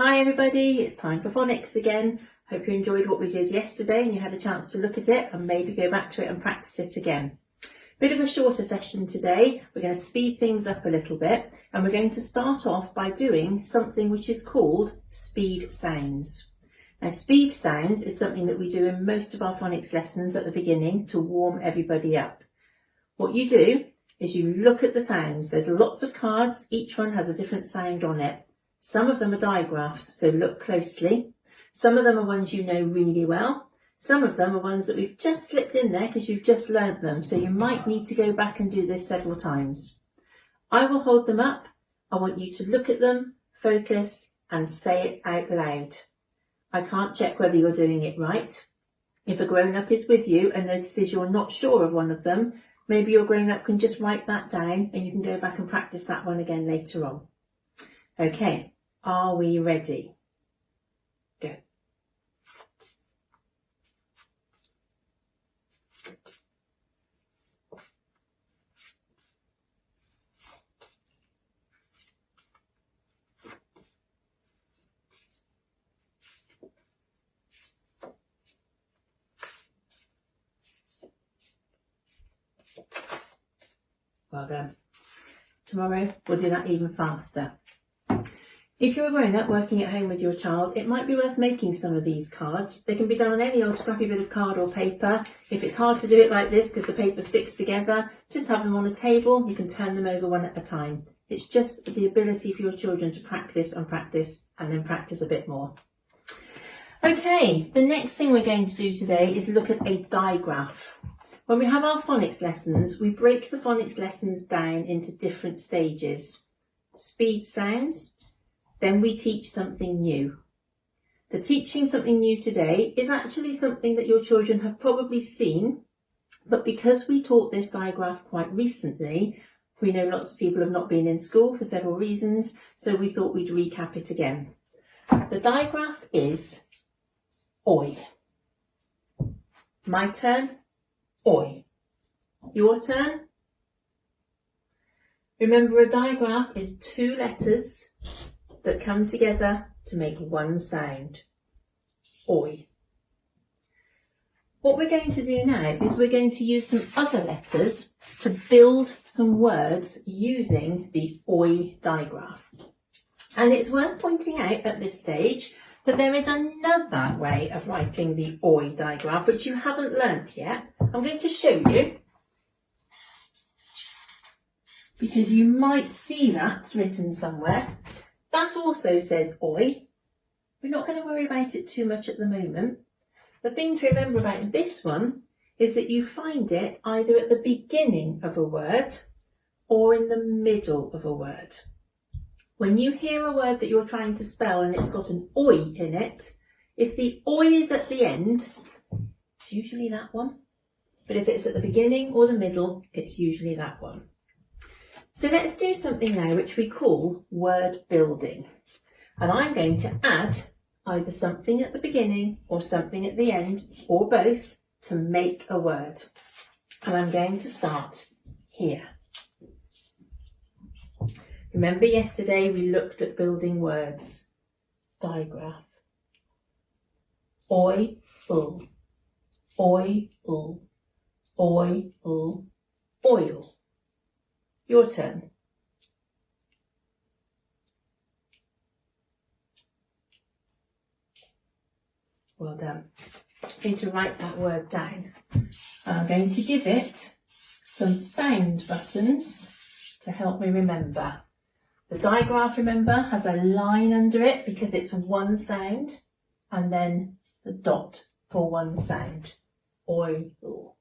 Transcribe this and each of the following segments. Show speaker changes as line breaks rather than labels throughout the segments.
Hi everybody, it's time for phonics again. Hope you enjoyed what we did yesterday and you had a chance to look at it and maybe go back to it and practice it again. Bit of a shorter session today. We're going to speed things up a little bit and we're going to start off by doing something which is called speed sounds. Now speed sounds is something that we do in most of our phonics lessons at the beginning to warm everybody up. What you do is you look at the sounds. There's lots of cards, each one has a different sound on it. Some of them are digraphs, so look closely. Some of them are ones you know really well. Some of them are ones that we've just slipped in there because you've just learnt them, so you might need to go back and do this several times. I will hold them up. I want you to look at them, focus, and say it out loud. I can't check whether you're doing it right. If a grown-up is with you and notices you're not sure of one of them, maybe your grown-up can just write that down and you can go back and practice that one again later on. Okay, are we ready? Go. Well done. Tomorrow we'll do that even faster. If you're a grown-up working at home with your child, it might be worth making some of these cards. They can be done on any old scrappy bit of card or paper. If it's hard to do it like this because the paper sticks together, just have them on a table. You can turn them over one at a time. It's just the ability for your children to practice and then practice a bit more. Okay, the next thing we're going to do today is look at a digraph. When we have our phonics lessons, we break the phonics lessons down into different stages. Speed sounds. Then we teach something new. The teaching something new today is actually something that your children have probably seen, but because we taught this digraph quite recently, we know lots of people have not been in school for several reasons, so we thought we'd recap it again. The digraph is oi. My turn, oi. Your turn. Remember, a digraph is two letters that come together to make one sound, oi. What we're going to do now is we're going to use some other letters to build some words using the oi digraph. And it's worth pointing out at this stage that there is another way of writing the oi digraph which you haven't learnt yet. I'm going to show you because you might see that written somewhere. That also says oi. We're not going to worry about it too much at the moment. The thing to remember about this one is that you find it either at the beginning of a word or in the middle of a word. When you hear a word that you're trying to spell and it's got an oi in it, if the oi is at the end, it's usually that one. But if it's at the beginning or the middle, it's usually that one. So let's do something now which we call word building. And I'm going to add either something at the beginning or something at the end or both to make a word. And I'm going to start here. Remember yesterday we looked at building words. Digraph. Oi, ul. Oi, ul. Oi, ul. Oil. Your turn. Well done. I'm going to write that word down. I'm going to give it some sound buttons to help me remember. The digraph, remember, has a line under it because it's one sound and then the dot for one sound. Oi, ul.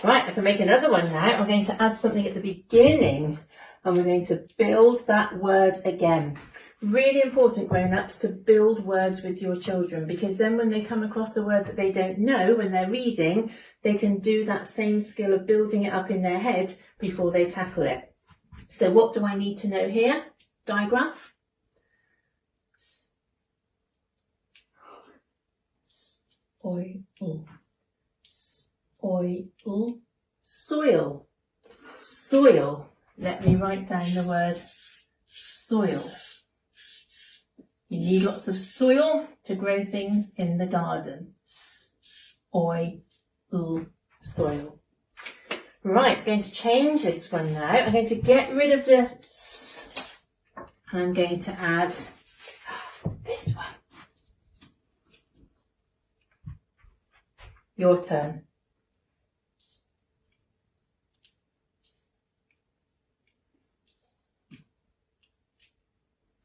Right, I can make another one now. I'm going to add something at the beginning and we're going to build that word again. Really important, grown-ups, to build words with your children because then when they come across a word that they don't know when they're reading, they can do that same skill of building it up in their head before they tackle it. So what do I need to know here? Digraph. Oi, ul. Oil, soil, soil. Let me write down the word soil. You need lots of soil to grow things in the garden. Soil. Right, I'm going to change this one now. I'm going to get rid of the s, and I'm going to add this one. Your turn.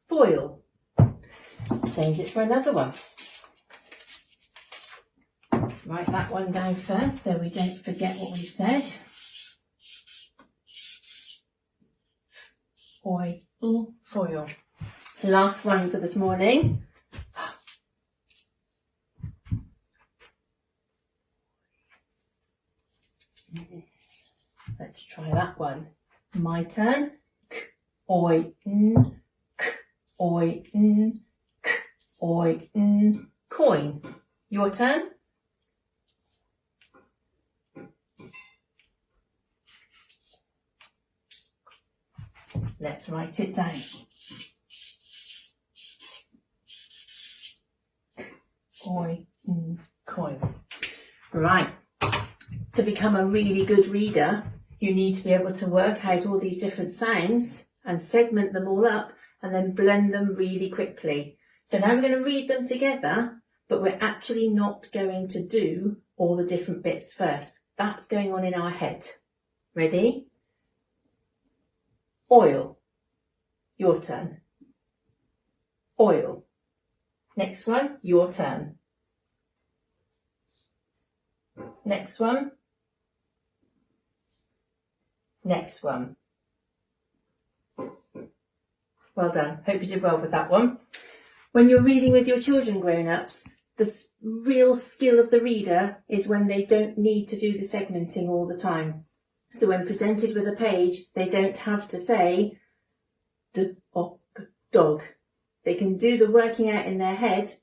Foil. Change it for another one. Write that one down first so we don't forget what we said. Foil. Last one for this morning. Let's try that one. My turn. Coin. Your turn. Let's write it down. Coin. Right. To become a really good reader, you need to be able to work out all these different sounds and segment them all up and then blend them really quickly. So now we're going to read them together, but we're actually not going to do all the different bits first. That's going on in our head. Ready? Oil. Your turn. Oil. Next one, your turn. Next one. Next one. Well done. Hope you did well with that one. When you're reading with your children grown-ups, the real skill of the reader is when they don't need to do the segmenting all the time. So when presented with a page, they don't have to say dog. They can do the working out in their head,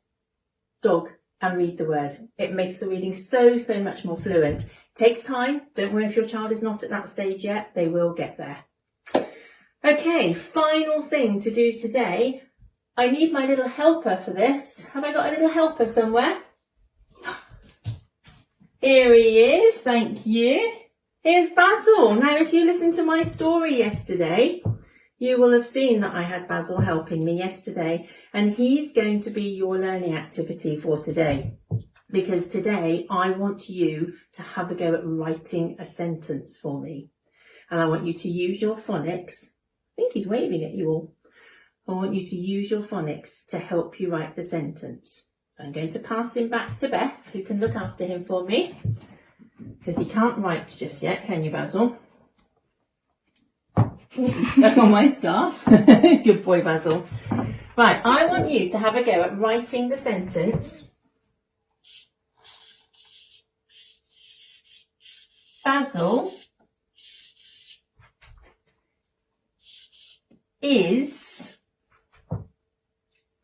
dog, and read the word. It makes the reading so much more fluent. It takes time. Don't worry if your child is not at that stage yet. They will get there. Okay, final thing to do today. I need my little helper for this. Have I got a little helper somewhere? Here he is, thank you. Here's Basil. Now, if you listened to my story yesterday, you will have seen that I had Basil helping me yesterday, and he's going to be your learning activity for today. Because today I want you to have a go at writing a sentence for me. And I want you to use your phonics. I think he's waving at you all. I want you to use your phonics to help you write the sentence. So I'm going to pass him back to Beth, who can look after him for me. Because he can't write just yet, can you, Basil? He's stuck on my scarf. Good boy, Basil. Right, I want you to have a go at writing the sentence. Basil is,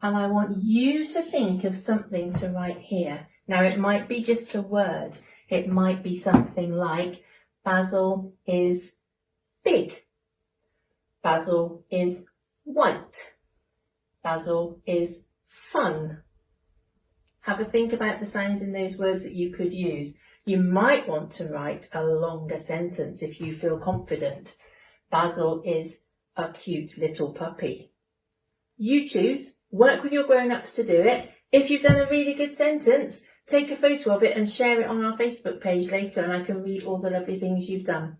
and I want you to think of something to write here. Now, it might be just a word. It might be something like, Basil is big. Basil is white. Basil is fun. Have a think about the sounds in those words that you could use. You might want to write a longer sentence if you feel confident. Basil is a cute little puppy. You choose. Work with your grown-ups to do it. If you've done a really good sentence, take a photo of it and share it on our Facebook page later, and I can read all the lovely things you've done.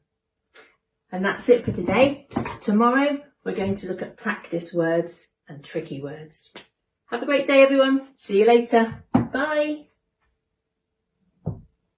And that's it for today. Tomorrow, we're going to look at practice words and tricky words. Have a great day, everyone. See you later. Bye.